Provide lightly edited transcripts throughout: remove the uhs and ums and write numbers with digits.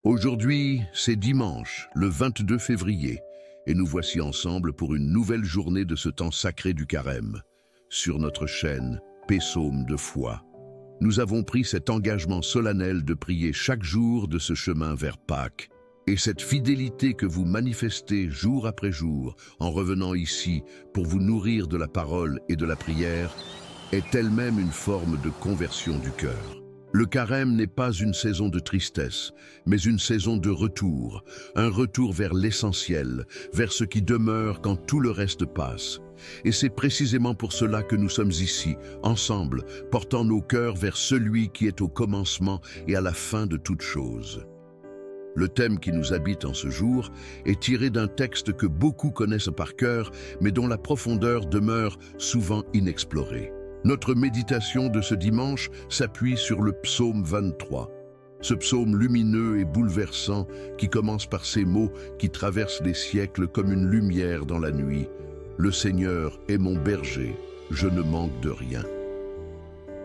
Aujourd'hui, c'est dimanche, le 22 février, et nous voici ensemble pour une nouvelle journée de ce temps sacré du Carême. Sur notre chaîne, Psaume de foi, nous avons pris cet engagement solennel de prier chaque jour de ce chemin vers Pâques. Et cette fidélité que vous manifestez jour après jour en revenant ici pour vous nourrir de la parole et de la prière est elle-même une forme de conversion du cœur. Le Carême n'est pas une saison de tristesse, mais une saison de retour, un retour vers l'essentiel, vers ce qui demeure quand tout le reste passe. Et c'est précisément pour cela que nous sommes ici, ensemble, portant nos cœurs vers celui qui est au commencement et à la fin de toutes choses. Le thème qui nous habite en ce jour est tiré d'un texte que beaucoup connaissent par cœur, mais dont la profondeur demeure souvent inexplorée. Notre méditation de ce dimanche s'appuie sur le psaume 23. Ce psaume lumineux et bouleversant qui commence par ces mots qui traversent les siècles comme une lumière dans la nuit. « Le Seigneur est mon berger, je ne manque de rien ».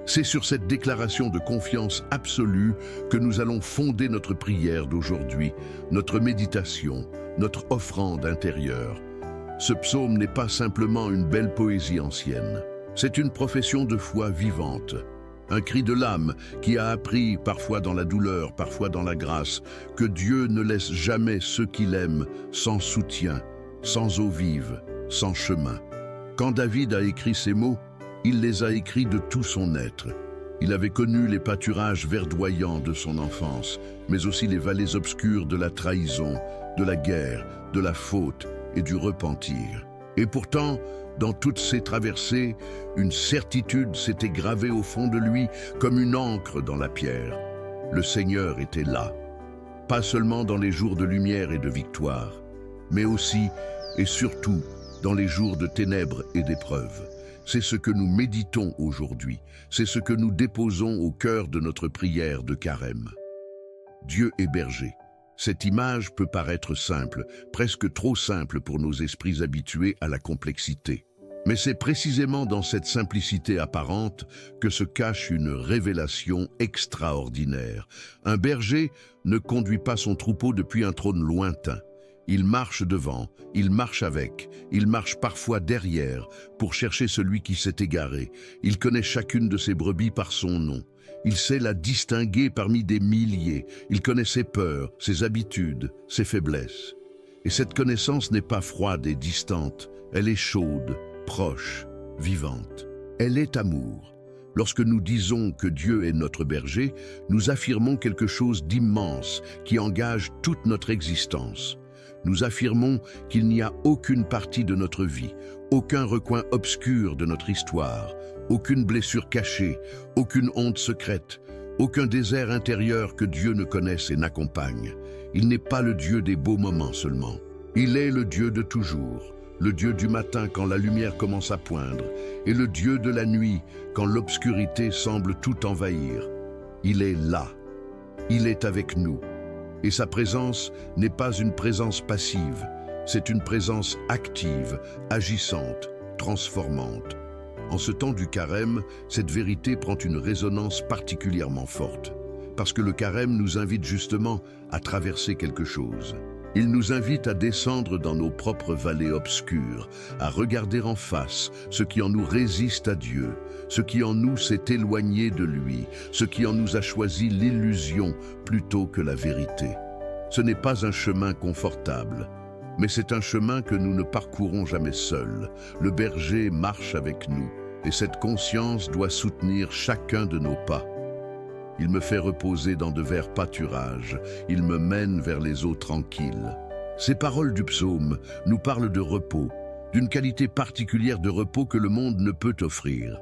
C'est sur cette déclaration de confiance absolue que nous allons fonder notre prière d'aujourd'hui, notre méditation, notre offrande intérieure. Ce psaume n'est pas simplement une belle poésie ancienne. C'est une profession de foi vivante, un cri de l'âme qui a appris, parfois dans la douleur, parfois dans la grâce, que Dieu ne laisse jamais ceux qu'il aime sans soutien, sans eau vive, sans chemin. Quand David a écrit ces mots, il les a écrits de tout son être. Il avait connu les pâturages verdoyants de son enfance, mais aussi les vallées obscures de la trahison, de la guerre, de la faute et du repentir. Et pourtant, dans toutes ces traversées, une certitude s'était gravée au fond de lui comme une encre dans la pierre. Le Seigneur était là, pas seulement dans les jours de lumière et de victoire, mais aussi et surtout dans les jours de ténèbres et d'épreuves. C'est ce que nous méditons aujourd'hui, c'est ce que nous déposons au cœur de notre prière de Carême. Dieu est berger. Cette image peut paraître simple, presque trop simple pour nos esprits habitués à la complexité. Mais c'est précisément dans cette simplicité apparente que se cache une révélation extraordinaire. Un berger ne conduit pas son troupeau depuis un trône lointain. Il marche devant, il marche avec, il marche parfois derrière pour chercher celui qui s'est égaré. Il connaît chacune de ses brebis par son nom. Il sait la distinguer parmi des milliers. Il connaît ses peurs, ses habitudes, ses faiblesses. Et cette connaissance n'est pas froide et distante. Elle est chaude, proche, vivante. Elle est amour. Lorsque nous disons que Dieu est notre berger, nous affirmons quelque chose d'immense qui engage toute notre existence. Nous affirmons qu'il n'y a aucune partie de notre vie, aucun recoin obscur de notre histoire, aucune blessure cachée, aucune honte secrète, aucun désert intérieur que Dieu ne connaisse et n'accompagne. Il n'est pas le Dieu des beaux moments seulement. Il est le Dieu de toujours, le Dieu du matin quand la lumière commence à poindre, et le Dieu de la nuit quand l'obscurité semble tout envahir. Il est là. Il est avec nous. Et sa présence n'est pas une présence passive, c'est une présence active, agissante, transformante. En ce temps du Carême, cette vérité prend une résonance particulièrement forte, parce que le Carême nous invite justement à traverser quelque chose. Il nous invite à descendre dans nos propres vallées obscures, à regarder en face ce qui en nous résiste à Dieu, ce qui en nous s'est éloigné de lui, ce qui en nous a choisi l'illusion plutôt que la vérité. Ce n'est pas un chemin confortable, mais c'est un chemin que nous ne parcourons jamais seuls. Le berger marche avec nous, et cette conscience doit soutenir chacun de nos pas. Il me fait reposer dans de verts pâturages, il me mène vers les eaux tranquilles. Ces paroles du psaume nous parlent de repos, d'une qualité particulière de repos que le monde ne peut offrir.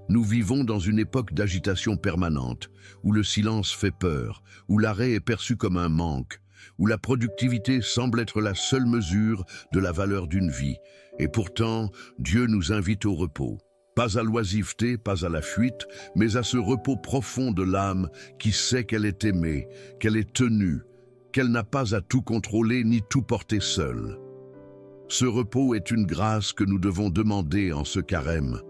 Nous vivons dans une époque d'agitation permanente, où le silence fait peur, où l'arrêt est perçu comme un manque, où la productivité semble être la seule mesure de la valeur d'une vie. Et pourtant, Dieu nous invite au repos. Pas à l'oisiveté, pas à la fuite, mais à ce repos profond de l'âme qui sait qu'elle est aimée, qu'elle est tenue, qu'elle n'a pas à tout contrôler ni tout porter seule. Ce repos est une grâce que nous devons demander en ce Carême.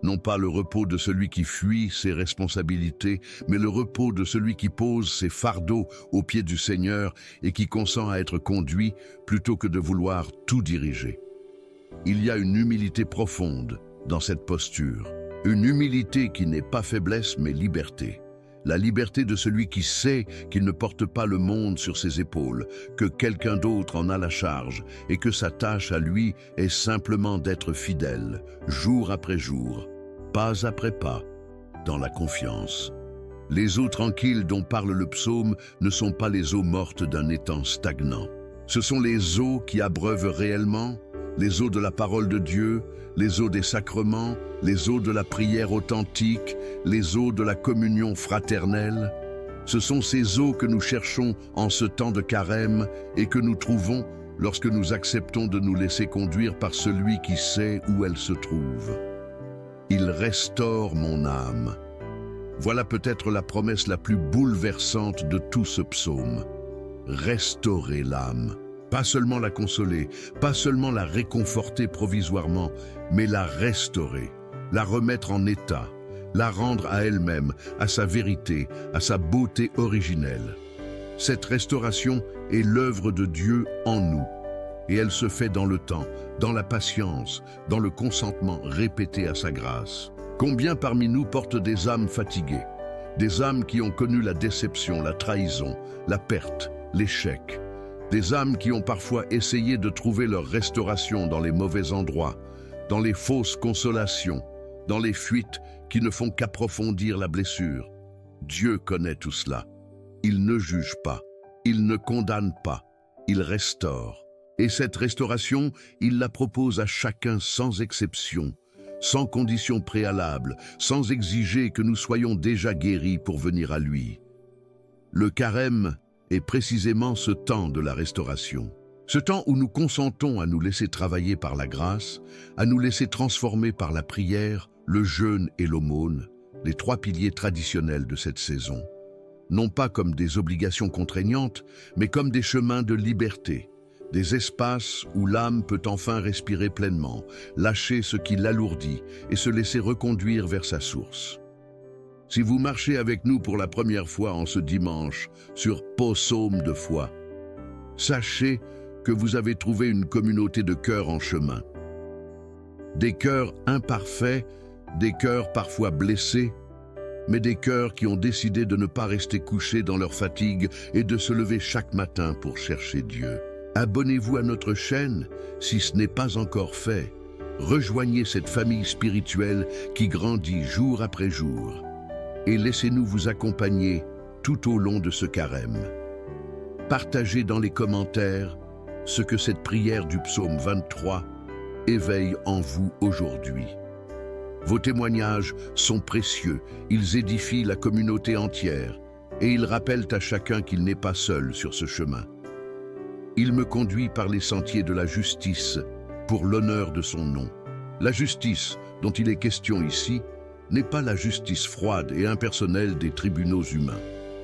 Non pas le repos de celui qui fuit ses responsabilités, mais le repos de celui qui pose ses fardeaux aux pieds du Seigneur et qui consent à être conduit plutôt que de vouloir tout diriger. Il y a une humilité profonde dans cette posture, une humilité qui n'est pas faiblesse mais liberté. La liberté de celui qui sait qu'il ne porte pas le monde sur ses épaules, que quelqu'un d'autre en a la charge et que sa tâche à lui est simplement d'être fidèle, jour après jour, pas après pas, dans la confiance. Les eaux tranquilles dont parle le psaume ne sont pas les eaux mortes d'un étang stagnant. Ce sont les eaux qui abreuvent réellement, les eaux de la parole de Dieu, les eaux des sacrements, les eaux de la prière authentique, les eaux de la communion fraternelle. Ce sont ces eaux que nous cherchons en ce temps de carême et que nous trouvons lorsque nous acceptons de nous laisser conduire par celui qui sait où elle se trouve. Il restaure mon âme. Voilà peut-être la promesse la plus bouleversante de tout ce psaume. Restaurer l'âme. Pas seulement la consoler, pas seulement la réconforter provisoirement, mais la restaurer, la remettre en état, la rendre à elle-même, à sa vérité, à sa beauté originelle. Cette restauration est l'œuvre de Dieu en nous, et elle se fait dans le temps, dans la patience, dans le consentement répété à sa grâce. Combien parmi nous portent des âmes fatiguées, des âmes qui ont connu la déception, la trahison, la perte, l'échec, des âmes qui ont parfois essayé de trouver leur restauration dans les mauvais endroits, dans les fausses consolations, dans les fuites qui ne font qu'approfondir la blessure. Dieu connaît tout cela. Il ne juge pas, il ne condamne pas, il restaure. Et cette restauration, il la propose à chacun sans exception, sans condition préalable, sans exiger que nous soyons déjà guéris pour venir à lui. Le carême est précisément ce temps de la restauration. Ce temps où nous consentons à nous laisser travailler par la grâce, à nous laisser transformer par la prière, le jeûne et l'aumône, les trois piliers traditionnels de cette saison. Non pas comme des obligations contraignantes, mais comme des chemins de liberté, des espaces où l'âme peut enfin respirer pleinement, lâcher ce qui l'alourdit et se laisser reconduire vers sa source. Si vous marchez avec nous pour la première fois en ce dimanche sur Psaume de foi, sachez que vous avez trouvé une communauté de cœurs en chemin. Des cœurs imparfaits, des cœurs parfois blessés, mais des cœurs qui ont décidé de ne pas rester couchés dans leur fatigue et de se lever chaque matin pour chercher Dieu. Abonnez-vous à notre chaîne si ce n'est pas encore fait. Rejoignez cette famille spirituelle qui grandit jour après jour. Et laissez-nous vous accompagner tout au long de ce carême. Partagez dans les commentaires ce que cette prière du psaume 23 éveille en vous aujourd'hui. Vos témoignages sont précieux, ils édifient la communauté entière et ils rappellent à chacun qu'il n'est pas seul sur ce chemin. Il me conduit par les sentiers de la justice pour l'honneur de son nom. La justice dont il est question ici n'est pas la justice froide et impersonnelle des tribunaux humains.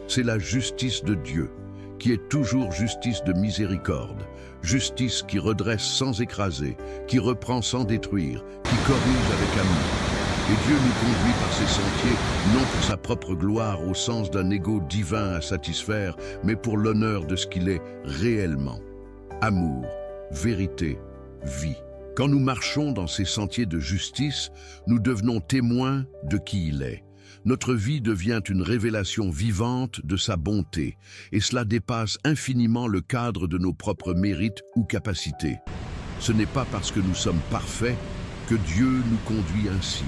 C'est la justice de Dieu, qui est toujours justice de miséricorde, justice qui redresse sans écraser, qui reprend sans détruire, qui corrige avec amour. Et Dieu nous conduit par ces sentiers, non pour sa propre gloire au sens d'un ego divin à satisfaire, mais pour l'honneur de ce qu'il est réellement. Amour, vérité, vie. Quand nous marchons dans ces sentiers de justice, nous devenons témoins de qui il est. Notre vie devient une révélation vivante de sa bonté, et cela dépasse infiniment le cadre de nos propres mérites ou capacités. Ce n'est pas parce que nous sommes parfaits que Dieu nous conduit ainsi.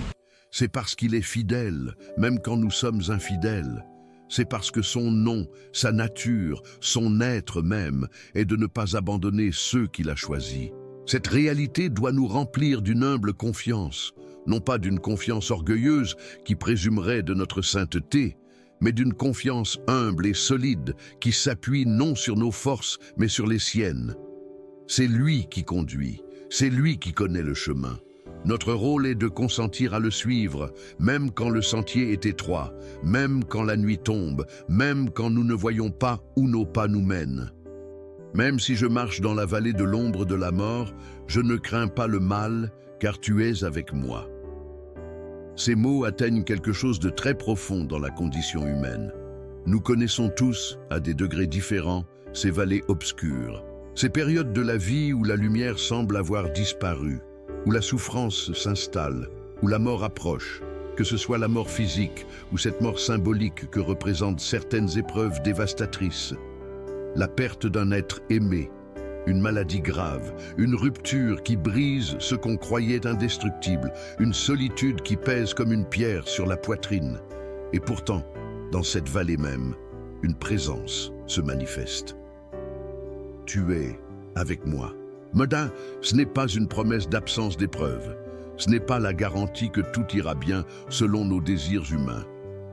C'est parce qu'il est fidèle, même quand nous sommes infidèles. C'est parce que son nom, sa nature, son être même, est de ne pas abandonner ceux qu'il a choisis. Cette réalité doit nous remplir d'une humble confiance, non pas d'une confiance orgueilleuse qui présumerait de notre sainteté, mais d'une confiance humble et solide qui s'appuie non sur nos forces, mais sur les siennes. C'est lui qui conduit, c'est lui qui connaît le chemin. Notre rôle est de consentir à le suivre, même quand le sentier est étroit, même quand la nuit tombe, même quand nous ne voyons pas où nos pas nous mènent. Même si je marche dans la vallée de l'ombre de la mort, je ne crains pas le mal, car tu es avec moi. Ces mots atteignent quelque chose de très profond dans la condition humaine. Nous connaissons tous, à des degrés différents, ces vallées obscures, ces périodes de la vie où la lumière semble avoir disparu, où la souffrance s'installe, où la mort approche, que ce soit la mort physique ou cette mort symbolique que représentent certaines épreuves dévastatrices, la perte d'un être aimé, une maladie grave, une rupture qui brise ce qu'on croyait indestructible, une solitude qui pèse comme une pierre sur la poitrine. Et pourtant, dans cette vallée même, une présence se manifeste. Tu es avec moi. Modin, ce n'est pas une promesse d'absence d'épreuve. Ce n'est pas la garantie que tout ira bien selon nos désirs humains.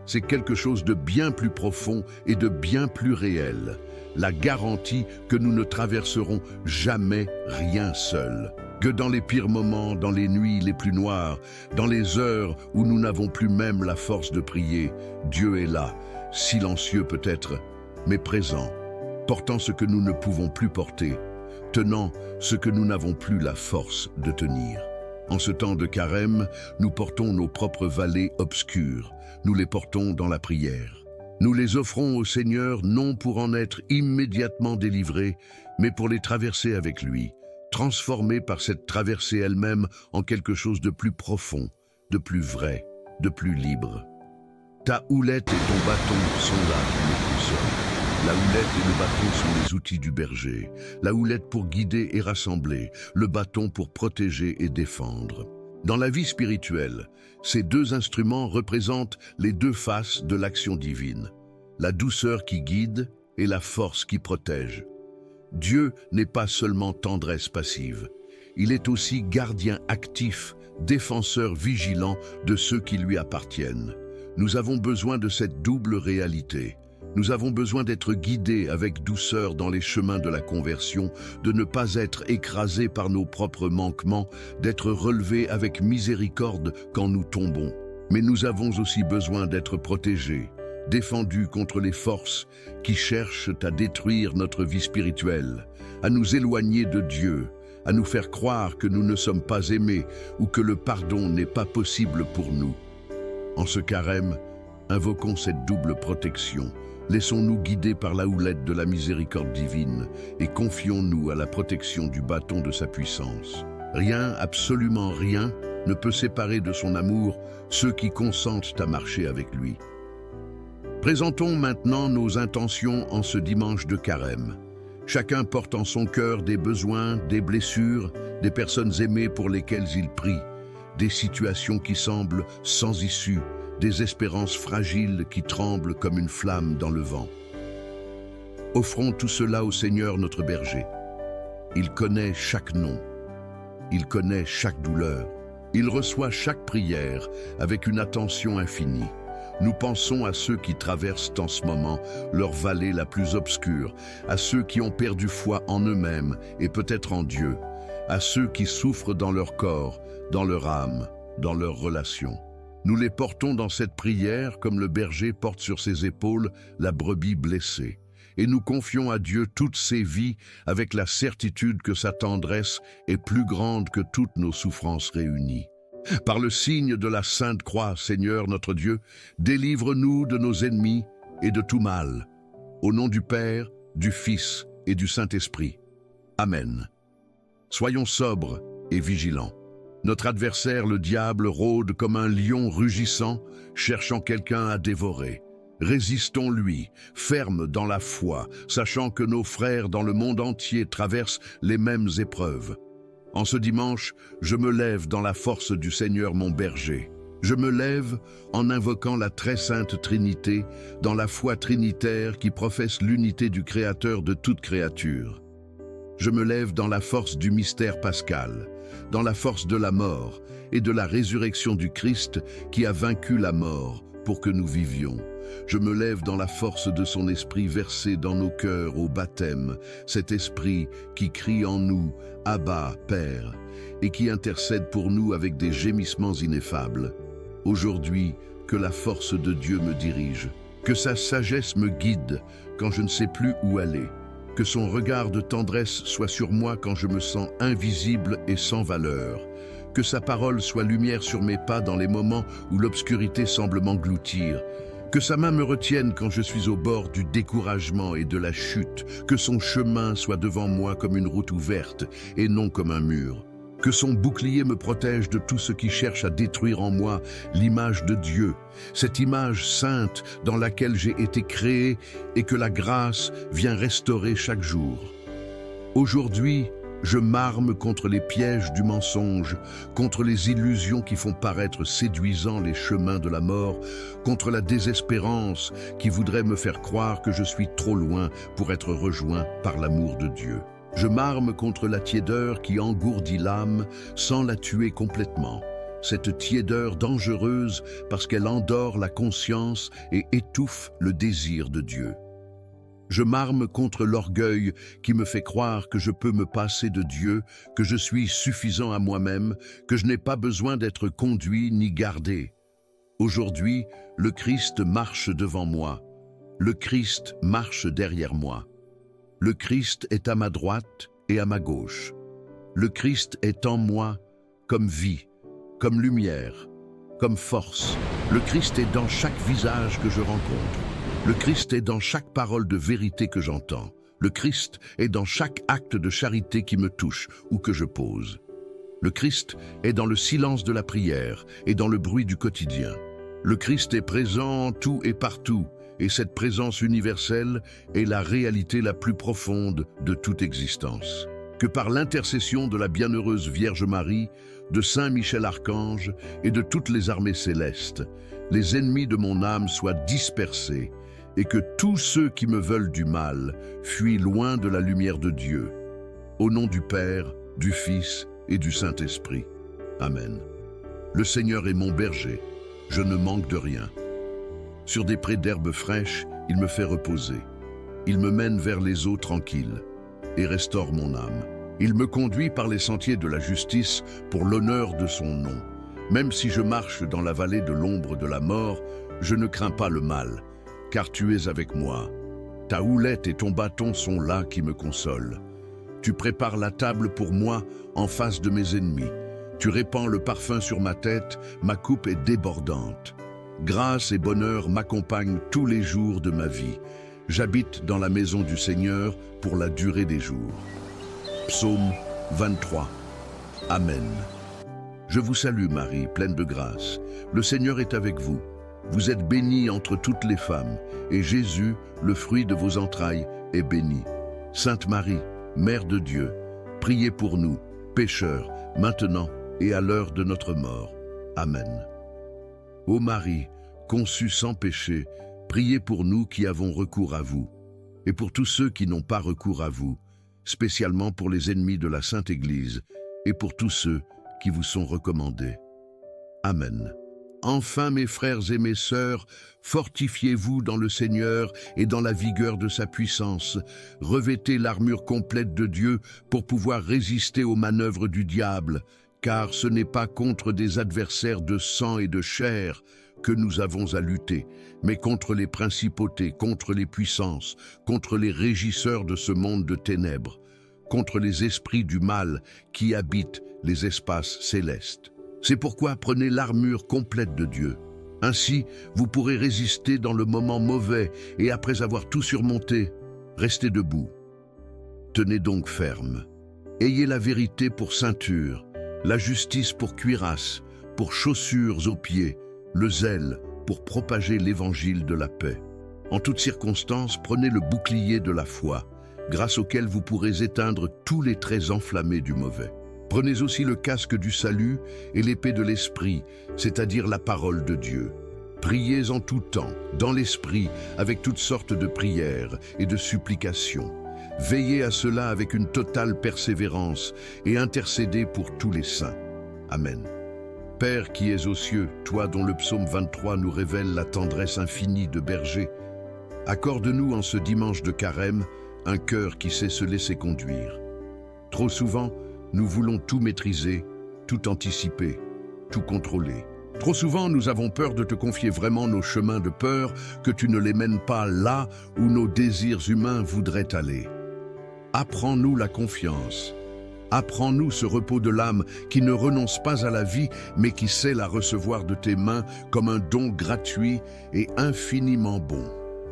C'est quelque chose de bien plus profond et de bien plus réel. La garantie que nous ne traverserons jamais rien seuls. Que dans les pires moments, dans les nuits les plus noires, dans les heures où nous n'avons plus même la force de prier, Dieu est là, silencieux peut-être, mais présent, portant ce que nous ne pouvons plus porter, tenant ce que nous n'avons plus la force de tenir. En ce temps de carême, nous portons nos propres vallées obscures, nous les portons dans la prière. Nous les offrons au Seigneur non pour en être immédiatement délivrés, mais pour les traverser avec lui, transformés par cette traversée elle-même en quelque chose de plus profond, de plus vrai, de plus libre. Ta houlette et ton bâton sont là pour me consoler. La houlette et le bâton sont les outils du berger. La houlette pour guider et rassembler, le bâton pour protéger et défendre. Dans la vie spirituelle, ces deux instruments représentent les deux faces de l'action divine. La douceur qui guide et la force qui protège. Dieu n'est pas seulement tendresse passive. Il est aussi gardien actif, défenseur vigilant de ceux qui lui appartiennent. Nous avons besoin de cette double réalité. Nous avons besoin d'être guidés avec douceur dans les chemins de la conversion, de ne pas être écrasés par nos propres manquements, d'être relevés avec miséricorde quand nous tombons. Mais nous avons aussi besoin d'être protégés, défendus contre les forces qui cherchent à détruire notre vie spirituelle, à nous éloigner de Dieu, à nous faire croire que nous ne sommes pas aimés ou que le pardon n'est pas possible pour nous. En ce carême, invoquons cette double protection. Laissons-nous guider par la houlette de la miséricorde divine et confions-nous à la protection du bâton de sa puissance. Rien, absolument rien, ne peut séparer de son amour ceux qui consentent à marcher avec lui. Présentons maintenant nos intentions en ce dimanche de carême. Chacun porte en son cœur des besoins, des blessures, des personnes aimées pour lesquelles il prie, des situations qui semblent sans issue, des espérances fragiles qui tremblent comme une flamme dans le vent. Offrons tout cela au Seigneur notre berger. Il connaît chaque nom, il connaît chaque douleur, il reçoit chaque prière avec une attention infinie. Nous pensons à ceux qui traversent en ce moment leur vallée la plus obscure, à ceux qui ont perdu foi en eux-mêmes et peut-être en Dieu, à ceux qui souffrent dans leur corps, dans leur âme, dans leurs relations. Nous les portons dans cette prière comme le berger porte sur ses épaules la brebis blessée. Et nous confions à Dieu toutes ces vies avec la certitude que sa tendresse est plus grande que toutes nos souffrances réunies. Par le signe de la Sainte Croix, Seigneur notre Dieu, délivre-nous de nos ennemis et de tout mal. Au nom du Père, du Fils et du Saint-Esprit. Amen. Soyons sobres et vigilants. Notre adversaire, le diable, rôde comme un lion rugissant, cherchant quelqu'un à dévorer. Résistons-lui, fermes dans la foi, sachant que nos frères dans le monde entier traversent les mêmes épreuves. En ce dimanche, je me lève dans la force du Seigneur mon berger. Je me lève en invoquant la très sainte Trinité, dans la foi trinitaire qui professe l'unité du Créateur de toute créature. Je me lève dans la force du mystère pascal, dans la force de la mort et de la résurrection du Christ qui a vaincu la mort pour que nous vivions. Je me lève dans la force de son esprit versé dans nos cœurs au baptême, cet esprit qui crie en nous « Abba, Père » et qui intercède pour nous avec des gémissements ineffables. Aujourd'hui, que la force de Dieu me dirige, que sa sagesse me guide quand je ne sais plus où aller, que son regard de tendresse soit sur moi quand je me sens invisible et sans valeur, que sa parole soit lumière sur mes pas dans les moments où l'obscurité semble m'engloutir. Que sa main me retienne quand je suis au bord du découragement et de la chute. Que son chemin soit devant moi comme une route ouverte et non comme un mur. Que son bouclier me protège de tout ce qui cherche à détruire en moi l'image de Dieu, cette image sainte dans laquelle j'ai été créé et que la grâce vient restaurer chaque jour. Aujourd'hui, je m'arme contre les pièges du mensonge, contre les illusions qui font paraître séduisants les chemins de la mort, contre la désespérance qui voudrait me faire croire que je suis trop loin pour être rejoint par l'amour de Dieu. Je m'arme contre la tiédeur qui engourdit l'âme sans la tuer complètement. Cette tiédeur dangereuse parce qu'elle endort la conscience et étouffe le désir de Dieu. Je m'arme contre l'orgueil qui me fait croire que je peux me passer de Dieu, que je suis suffisant à moi-même, que je n'ai pas besoin d'être conduit ni gardé. Aujourd'hui, le Christ marche devant moi. Le Christ marche derrière moi. Le Christ est à ma droite et à ma gauche. Le Christ est en moi comme vie, comme lumière, comme force. Le Christ est dans chaque visage que je rencontre. Le Christ est dans chaque parole de vérité que j'entends. Le Christ est dans chaque acte de charité qui me touche ou que je pose. Le Christ est dans le silence de la prière et dans le bruit du quotidien. Le Christ est présent en tout et partout, et cette présence universelle est la réalité la plus profonde de toute existence. Que par l'intercession de la bienheureuse Vierge Marie, de Saint Michel Archange et de toutes les armées célestes, les ennemis de mon âme soient dispersés et que tous ceux qui me veulent du mal fuient loin de la lumière de Dieu. Au nom du Père, du Fils et du Saint-Esprit. Amen. Le Seigneur est mon berger, je ne manque de rien. Sur des prés d'herbes fraîches, il me fait reposer. Il me mène vers les eaux tranquilles et restaure mon âme. Il me conduit par les sentiers de la justice pour l'honneur de son nom. Même si je marche dans la vallée de l'ombre de la mort, je ne crains pas le mal, car tu es avec moi. Ta houlette et ton bâton sont là qui me consolent. Tu prépares la table pour moi en face de mes ennemis. Tu répands le parfum sur ma tête, ma coupe est débordante. Grâce et bonheur m'accompagnent tous les jours de ma vie. J'habite dans la maison du Seigneur pour la durée des jours. Psaume 23. Amen. Je vous salue Marie, pleine de grâce. Le Seigneur est avec vous. Vous êtes bénie entre toutes les femmes, et Jésus, le fruit de vos entrailles, est béni. Sainte Marie, Mère de Dieu, priez pour nous, pécheurs, maintenant et à l'heure de notre mort. Amen. Ô Marie, conçue sans péché, priez pour nous qui avons recours à vous, et pour tous ceux qui n'ont pas recours à vous, spécialement pour les ennemis de la Sainte Église, et pour tous ceux qui vous sont recommandés. Amen. Enfin, mes frères et mes sœurs, fortifiez-vous dans le Seigneur et dans la vigueur de sa puissance. Revêtez l'armure complète de Dieu pour pouvoir résister aux manœuvres du diable, car ce n'est pas contre des adversaires de sang et de chair que nous avons à lutter, mais contre les principautés, contre les puissances, contre les régisseurs de ce monde de ténèbres, contre les esprits du mal qui habitent les espaces célestes. C'est pourquoi prenez l'armure complète de Dieu. Ainsi, vous pourrez résister dans le moment mauvais et après avoir tout surmonté, restez debout. Tenez donc ferme. Ayez la vérité pour ceinture, la justice pour cuirasse, pour chaussures aux pieds, le zèle pour propager l'évangile de la paix. En toutes circonstances, prenez le bouclier de la foi, grâce auquel vous pourrez éteindre tous les traits enflammés du mauvais. Prenez aussi le casque du salut et l'épée de l'esprit, c'est-à-dire la parole de Dieu. Priez en tout temps, dans l'esprit, avec toutes sortes de prières et de supplications. Veillez à cela avec une totale persévérance et intercédez pour tous les saints. Amen. Père qui es aux cieux, toi dont le psaume 23 nous révèle la tendresse infinie de berger, accorde-nous en ce dimanche de carême un cœur qui sait se laisser conduire. Trop souvent, nous voulons tout maîtriser, tout anticiper, tout contrôler. Trop souvent, nous avons peur de te confier vraiment nos chemins de peur, que tu ne les mènes pas là où nos désirs humains voudraient aller. Apprends-nous la confiance, Apprends-nous ce repos de l'âme qui ne renonce pas à la vie, mais qui sait la recevoir de tes mains comme un don gratuit et infiniment bon.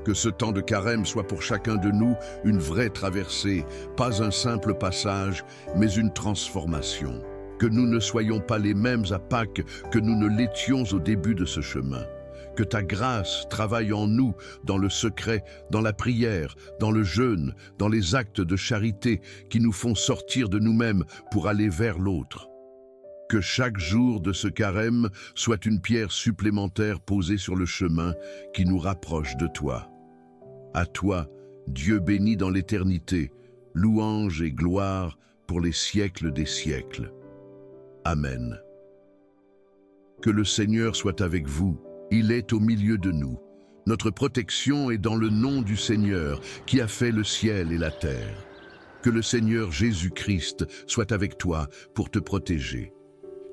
Que ce temps de carême soit pour chacun de nous une vraie traversée, pas un simple passage, mais une transformation. Que nous ne soyons pas les mêmes à Pâques que nous ne l'étions au début de ce chemin. Que ta grâce travaille en nous, dans le secret, dans la prière, dans le jeûne, dans les actes de charité qui nous font sortir de nous-mêmes pour aller vers l'autre. Que chaque jour de ce carême soit une pierre supplémentaire posée sur le chemin qui nous rapproche de toi. À toi, Dieu béni dans l'éternité, louange et gloire pour les siècles des siècles. Amen. Que le Seigneur soit avec vous. Il est au milieu de nous. Notre protection est dans le nom du Seigneur qui a fait le ciel et la terre. Que le Seigneur Jésus-Christ soit avec toi pour te protéger.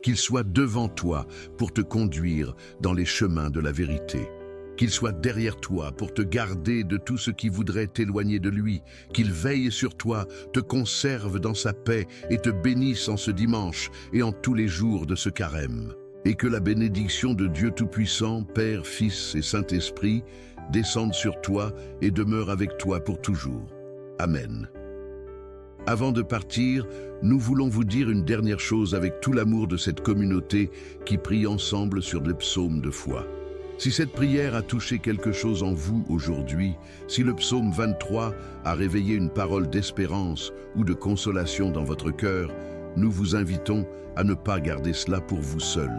Qu'il soit devant toi pour te conduire dans les chemins de la vérité. Qu'il soit derrière toi pour te garder de tout ce qui voudrait t'éloigner de lui. Qu'il veille sur toi, te conserve dans sa paix et te bénisse en ce dimanche et en tous les jours de ce carême. Et que la bénédiction de Dieu Tout-Puissant, Père, Fils et Saint-Esprit, descende sur toi et demeure avec toi pour toujours. Amen. Avant de partir, nous voulons vous dire une dernière chose avec tout l'amour de cette communauté qui prie ensemble sur des psaumes de foi. Si cette prière a touché quelque chose en vous aujourd'hui, si le psaume 23 a réveillé une parole d'espérance ou de consolation dans votre cœur, nous vous invitons à ne pas garder cela pour vous seul.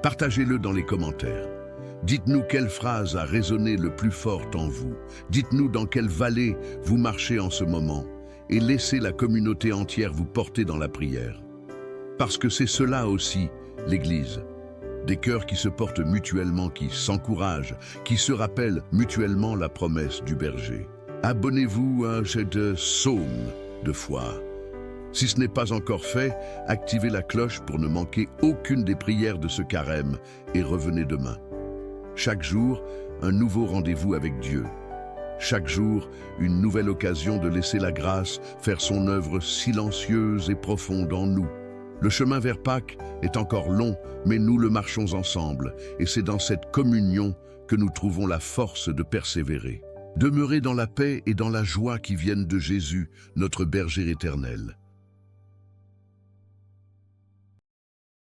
Partagez-le dans les commentaires. Dites-nous quelle phrase a résonné le plus fort en vous. Dites-nous dans quelle vallée vous marchez en ce moment. Et laissez la communauté entière vous porter dans la prière. Parce que c'est cela aussi, l'Église. Des cœurs qui se portent mutuellement, qui s'encouragent, qui se rappellent mutuellement la promesse du berger. Abonnez-vous à cette psaume de foi. Si ce n'est pas encore fait, activez la cloche pour ne manquer aucune des prières de ce carême et revenez demain. Chaque jour, un nouveau rendez-vous avec Dieu. Chaque jour, une nouvelle occasion de laisser la grâce faire son œuvre silencieuse et profonde en nous. Le chemin vers Pâques est encore long, mais nous le marchons ensemble et c'est dans cette communion que nous trouvons la force de persévérer. Demeurez dans la paix et dans la joie qui viennent de Jésus, notre berger éternel.